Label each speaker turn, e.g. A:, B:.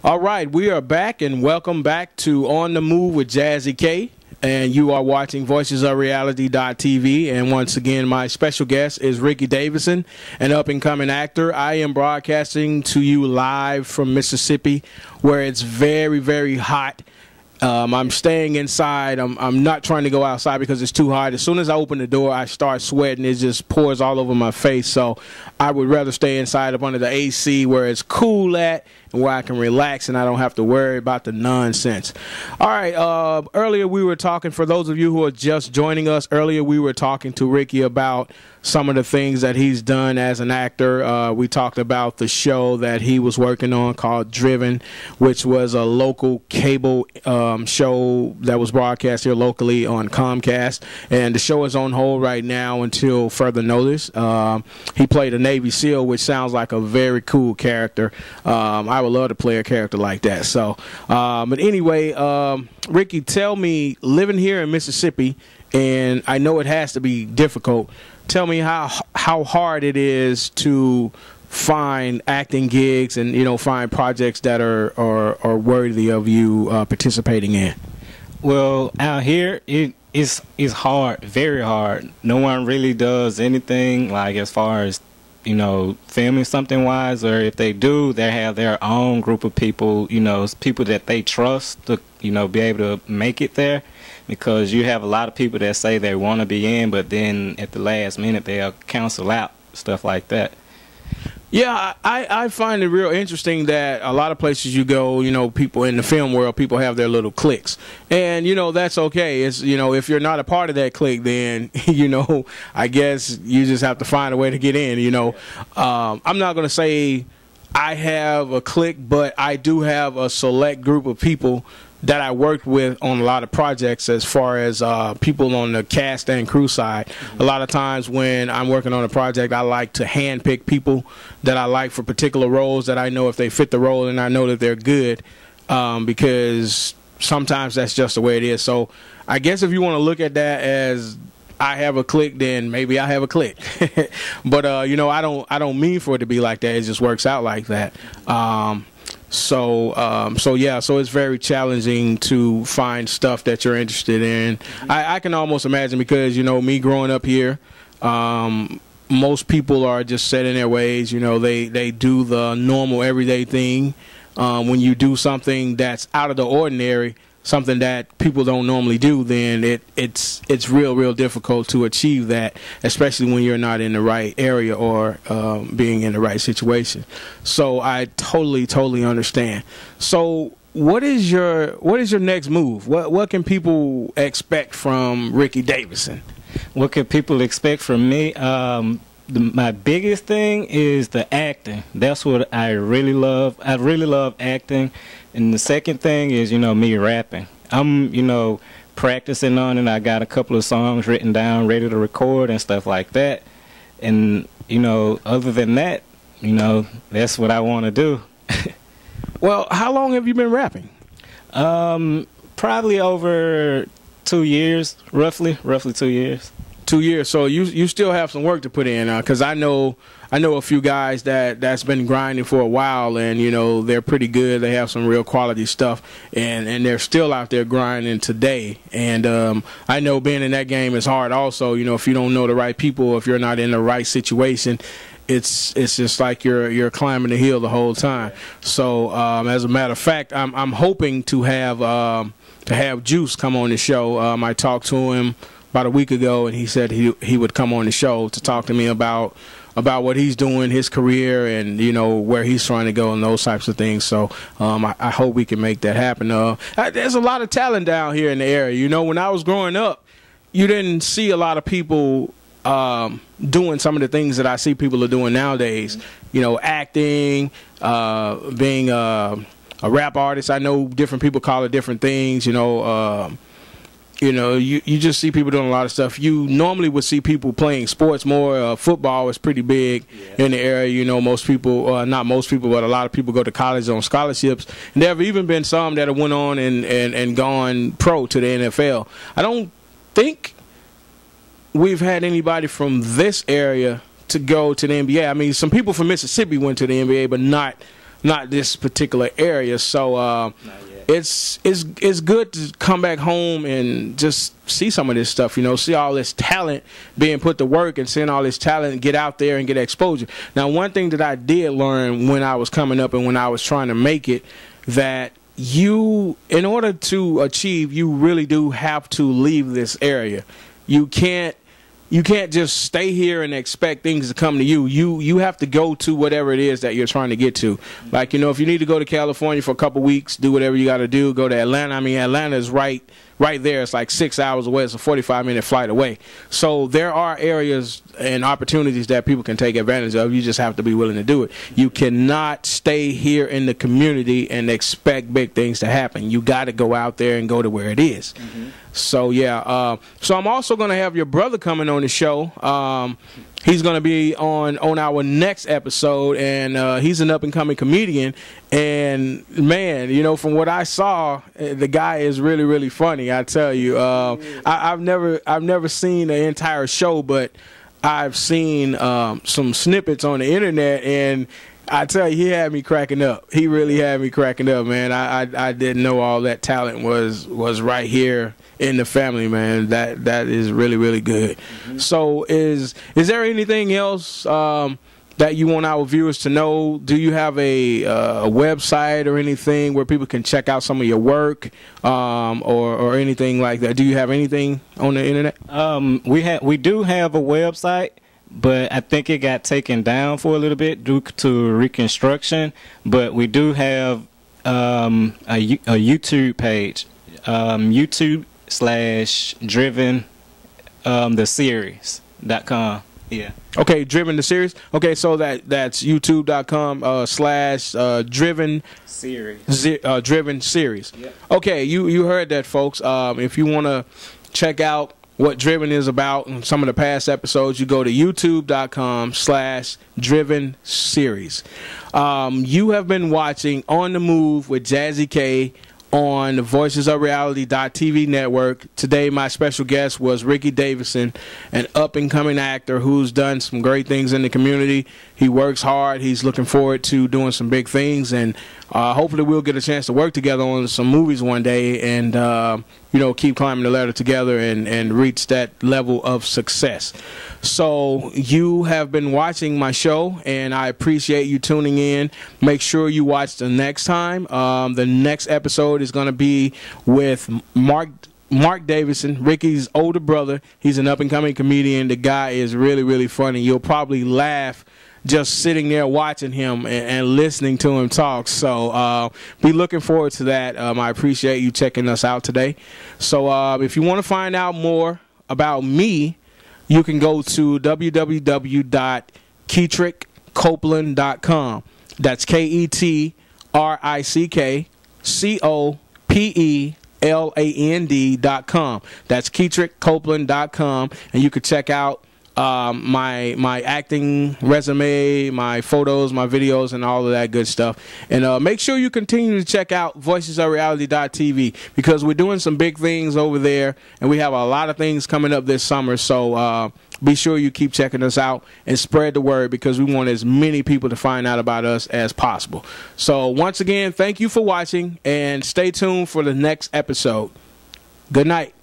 A: All right, we are back, and welcome back to On the Move with Jazzy K. And you are watching VoicesOfReality.tv. And once again, my special guest is Ricky Davison, an up-and-coming actor. I am broadcasting to you live from Mississippi, where it's very, very hot. I'm staying inside. I'm not trying to go outside because it's too hot. As soon as I open the door, I start sweating. It just pours all over my face. So I would rather stay inside up under the AC where it's cool at and where I can relax and I don't have to worry about the nonsense. All right. Earlier we were talking, for those of you who are just joining us, earlier we were talking to Ricky about some of the things that he's done as an actor. We talked about the show that he was working on called Driven, which was a local cable show that was broadcast here locally on Comcast. And the show is on hold right now until further notice. He played a Navy SEAL, which sounds like a very cool character. I would love to play a character like that. So, but anyway, Ricky, tell me, living here in Mississippi, and I know it has to be difficult, tell me how hard it is to find acting gigs and, you know, find projects that are worthy of you participating in.
B: Well, out here it's hard, very hard. No one really does anything like as far as, you know, filming something wise, or if they do, they have their own group of people, you know, people that they trust to, you know, be able to make it there. Because you have a lot of people that say they want to be in, but then at the last minute they'll cancel out, stuff like that.
A: Yeah, I find it real interesting that a lot of places you go, you know, people in the film world, people have their little cliques. And, you know, that's okay. It's, you know, if you're not a part of that clique, then, you know, I guess you just have to find a way to get in, you know. I'm not going to say I have a clique, but I do have a select group of people that I worked with on a lot of projects as far as people on the cast and crew side. A lot of times when I'm working on a project, I like to handpick people that I like for particular roles that I know if they fit the role and I know that they're good, because sometimes that's just the way it is. So I guess if you want to look at that as I have a clique, then maybe I have a clique. But you know, I don't mean for it to be like that. It just works out like that. So yeah, so it's very challenging to find stuff that you're interested in. I can almost imagine, because, you know, me growing up here, most people are just set in their ways. You know, they do the normal everyday thing. When you do something that's out of the ordinary, something that people don't normally do, then it's real difficult to achieve that, especially when you're not in the right area or being in the right situation. So I totally understand. So what is your next move? What can people expect from Ricky Davison?
B: What can people expect from me? My biggest thing is the acting. That's what I really love. I really love acting. And the second thing is, you know, me rapping. I'm, you know, practicing on it. I got a couple of songs written down, ready to record and stuff like that. And, you know, other than that, you know, that's what I want to do.
A: Well, how long have you been rapping?
B: Probably over 2 years, roughly 2 years.
A: 2 years. So you still have some work to put in, because I know a few guys that's been grinding for a while, and, you know, they're pretty good. They have some real quality stuff, and they're still out there grinding today. And I know being in that game is hard also. You know, if you don't know the right people, if you're not in the right situation, it's just like you're climbing the hill the whole time. So as a matter of fact, I'm hoping to have Juice come on the show. I talked to him about a week ago, and he said he would come on the show to talk to me about what he's doing, his career, and, you know, where he's trying to go and those types of things. So I hope we can make that happen. There's a lot of talent down here in the area. You know, when I was growing up, you didn't see a lot of people doing some of the things that I see people are doing nowadays. You know, acting, being a rap artist. I know different people call it different things. You know, you just see people doing a lot of stuff. You normally would see people playing sports more. Football is pretty big in the area. You know, most people, not most people, but a lot of people go to college on scholarships. And there have even been some that have went on and gone pro to the NFL. I don't think we've had anybody from this area to go to the NBA. I mean, some people from Mississippi went to the NBA, but not not this particular area. So it's good to come back home and just see some of this stuff, you know, see all this talent being put to work and seeing all this talent get out there and get exposure. Now, one thing that I did learn when I was coming up and when I was trying to make it, that you, in order to achieve, you really do have to leave this area. You can't just stay here and expect things to come to you. You have to go to whatever it is that you're trying to get to. Like, you know, if you need to go to California for a couple weeks, do whatever you got to do. Go to Atlanta. I mean, Atlanta is right there. It's like 6 hours away. It's a 45-minute flight away. So there are areas and opportunities that people can take advantage of. You just have to be willing to do it. You cannot stay here in the community and expect big things to happen. You got to go out there and go to where it is. So, yeah. So I'm also going to have your brother coming on the show. He's going to be on our next episode, and he's an up-and-coming comedian. And, man, you know, from what I saw, the guy is really, really funny, I tell you. I've never seen the entire show, but I've seen some snippets on the internet, and I tell you, he had me cracking up. He really had me cracking up, man. I didn't know all that talent was right here in the family, man. That is really, really good. So is there anything else that you want our viewers to know? Do you have a website or anything where people can check out some of your work, or anything like that? Do you have anything on the internet?
B: We do have a website, but I think it got taken down for a little bit due to reconstruction. But we do have a YouTube page, YouTube/Driven the series.com. Yeah.
A: Okay, Driven the series. Okay, so that's youtube.com/Driven
B: series.
A: Driven series.
B: Yep.
A: Okay, you heard that, folks. If you want to check out what Driven is about and some of the past episodes, you go to youtube.com/Driven series. You have been watching On the Move with Jazzy K on the Voices of Reality.tv network. Today, my special guest was Ricky Davison, an up-and-coming actor who's done some great things in the community. He works hard. He's looking forward to doing some big things, and hopefully we'll get a chance to work together on some movies one day and, you know, keep climbing the ladder together and reach that level of success. So you have been watching my show, and I appreciate you tuning in. Make sure you watch the next time. The next episode is going to be with Mark Davison, Ricky's older brother. He's an up-and-coming comedian. The guy is really, really funny. You'll probably laugh just sitting there watching him and listening to him talk. So be looking forward to that. I appreciate you checking us out today. So if you want to find out more about me, you can go to www.ketrickcopeland.com. That's KETRICKCOPELAND.com. That's KetrickCopeland.com, and you can check out my acting resume, my photos, my videos, and all of that good stuff. And make sure you continue to check out voicesofreality.tv, because we're doing some big things over there, and we have a lot of things coming up this summer. So be sure you keep checking us out and spread the word, because we want as many people to find out about us as possible. So once again, thank you for watching, and stay tuned for the next episode. Good night.